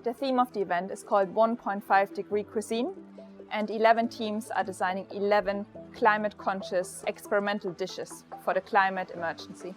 The theme of the event is called 1.5 Degree Cuisine, and 11 teams are designing 11 climate-conscious experimental dishes for the climate emergency.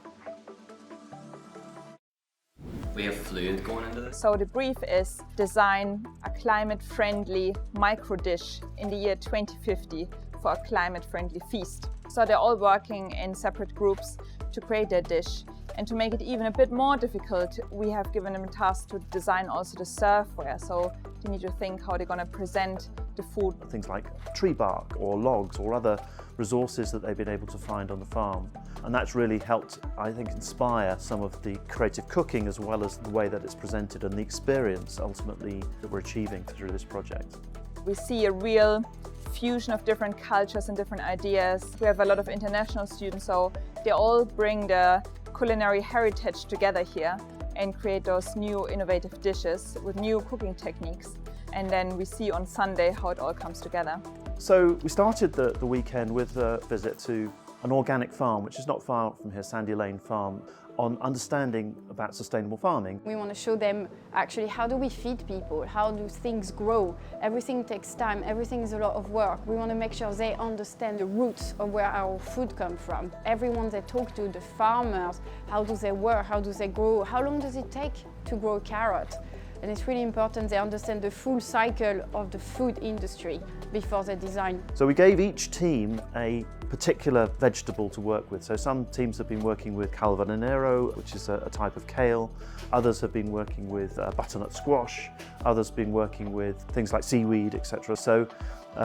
We have fluid going into this. So the brief is design a climate-friendly micro dish in the year 2050 for a climate-friendly feast. So they're all working in separate groups to create their dish. And to make it even a bit more difficult, we have given them a task to design also the serveware. So they need to think how they're going to present the food. Things like tree bark or logs or other resources that they've been able to find on the farm. And that's really helped, I think, inspire some of the creative cooking as well as the way that it's presented and the experience ultimately that we're achieving through this project. We see a real fusion of different cultures and different ideas. We have a lot of international students, so they all bring their culinary heritage together here and create those new innovative dishes with new cooking techniques. And then we see on Sunday how it all comes together. So we started the weekend with a visit to an organic farm, which is not far from here, Sandy Lane Farm, on understanding about sustainable farming. We want to show them actually how do we feed people, how do things grow. Everything takes time, everything is a lot of work. We want to make sure they understand the roots of where our food comes from. Everyone they talk to, the farmers, how do they work, how do they grow, how long does it take to grow a carrot? And it's really important they understand the full cycle of the food industry before they design. So we gave each team a particular vegetable to work with. So some teams have been working with calvadanero, which is a type of kale. Others have been working with butternut squash. Others have been working with things like seaweed, etc. So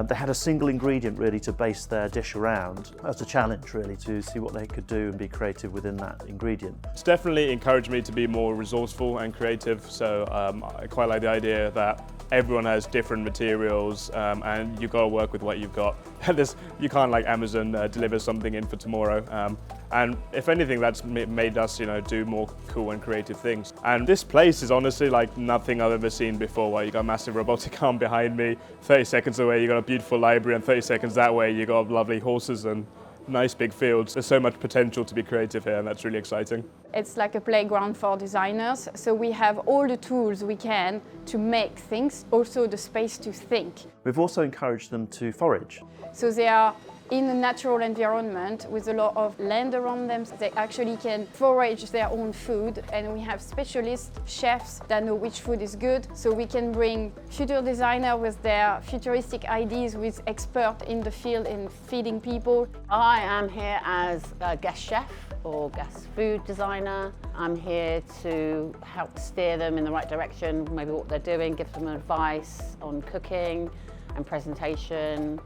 they had a single ingredient really to base their dish around. That was a challenge really to see what they could do and be creative within that ingredient. It's definitely encouraged me to be more resourceful and creative, so I quite like the idea that everyone has different materials and you've got to work with what you've got. You can't like Amazon deliver something in for tomorrow. And if anything, that's made us, do more cool and creative things. And this place is honestly like nothing I've ever seen before, where you got a massive robotic arm behind me, 30 seconds away you got a beautiful library, and 30 seconds that way you got lovely horses and nice big fields. There's so much potential to be creative here, and that's really exciting. It's like a playground for designers, so we have all the tools we can to make things, also the space to think. We've also encouraged them to forage. So they are in a natural environment with a lot of land around them. They actually can forage their own food, and we have specialist chefs that know which food is good. So we can bring future designers with their futuristic ideas with experts in the field in feeding people. I am here as a guest chef or guest food designer. I'm here to help steer them in the right direction, maybe what they're doing, give them advice on cooking and presentation.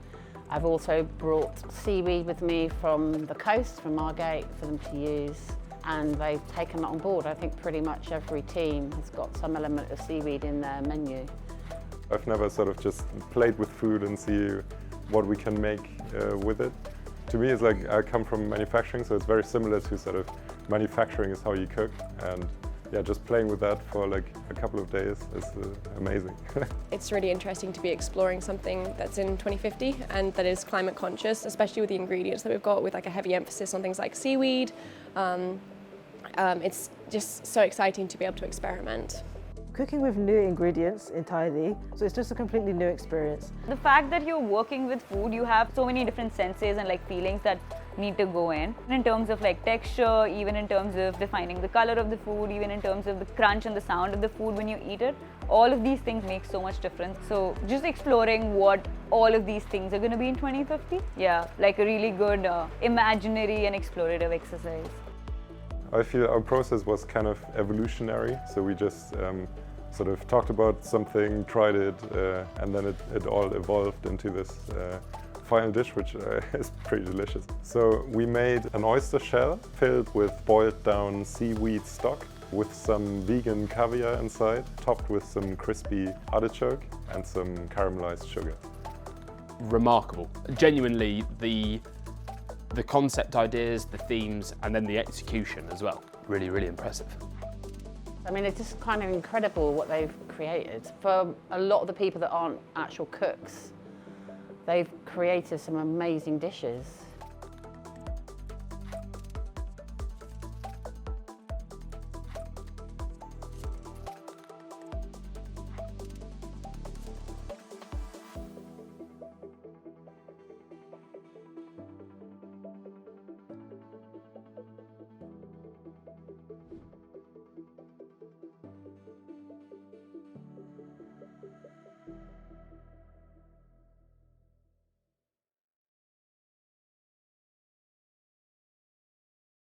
I've also brought seaweed with me from the coast, from Margate, for them to use, and they've taken that on board. I think pretty much every team has got some element of seaweed in their menu. I've never sort of just played with food and see what we can make with it. To me, it's like I come from manufacturing, so it's very similar to sort of manufacturing is how you cook. And yeah, just playing with that for like a couple of days is amazing. It's really interesting to be exploring something that's in 2050 and that is climate conscious, especially with the ingredients that we've got, with like a heavy emphasis on things like seaweed. It's just so exciting to be able to experiment. Cooking with new ingredients entirely, so it's just a completely new experience. The fact that you're working with food, you have so many different senses and like feelings that need to go in terms of like texture, even in terms of defining the color of the food, even in terms of the crunch and the sound of the food when you eat it. All of these things make so much difference. So just exploring what all of these things are going to be in 2050, yeah, like a really good imaginary and explorative exercise. I feel our process was kind of evolutionary, so we just sort of talked about something, tried it, and then it all evolved into this final dish, which is pretty delicious. So we made an oyster shell filled with boiled down seaweed stock with some vegan caviar inside, topped with some crispy artichoke and some caramelized sugar. Remarkable. Genuinely, the concept ideas, the themes, and then the execution as well. Really, really impressive. I mean, it's just kind of incredible what they've created. For a lot of the people that aren't actual cooks, they've created some amazing dishes.